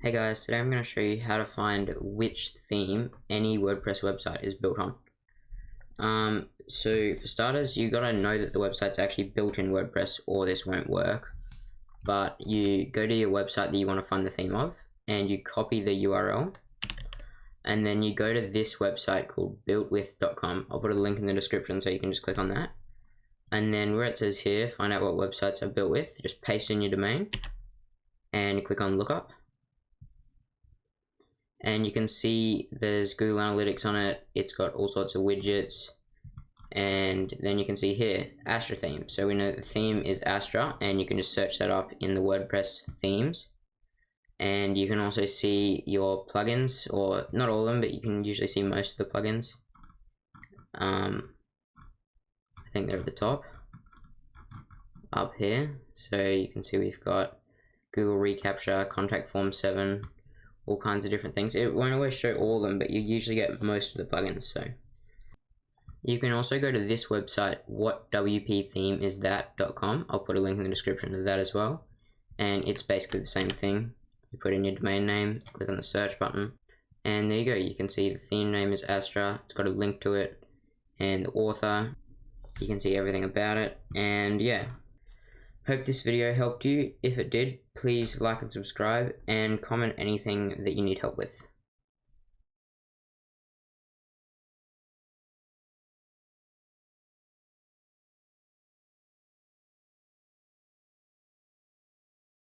Hey guys, today I'm going to show you how to find which theme any WordPress website is built on. So for starters, you got to know that the website's actually built in WordPress or this won't work. But you go to your website that you want to find the theme of and you copy the URL. And then you go to this website called builtwith.com. I'll put a link in the description so you can just click on that. And then where it says here, find out what websites are built with, just paste in your domain and click on lookup. And you can see there's Google Analytics on it. It's got all sorts of widgets. And then you can see here, Astra theme. So we know the theme is Astra, and you can just search that up in the WordPress themes. And you can also see your plugins, or not all of them, but you can usually see most of the plugins. I think they're at the top, up here. So you can see we've got Google Recapture, Contact Form 7, all kinds of different things. It won't always show all of them, but you usually get most of the plugins. So you can also go to this website, whatwpthemeisthat.com. I'll put a link in the description to that as well. And it's basically the same thing. You put in your domain name, click on the search button, and there you go. You can see the theme name is Astra. It's got a link to it and the author. You can see everything about it. And yeah, hope this video helped you. If it did, please like and subscribe and comment anything that you need help with.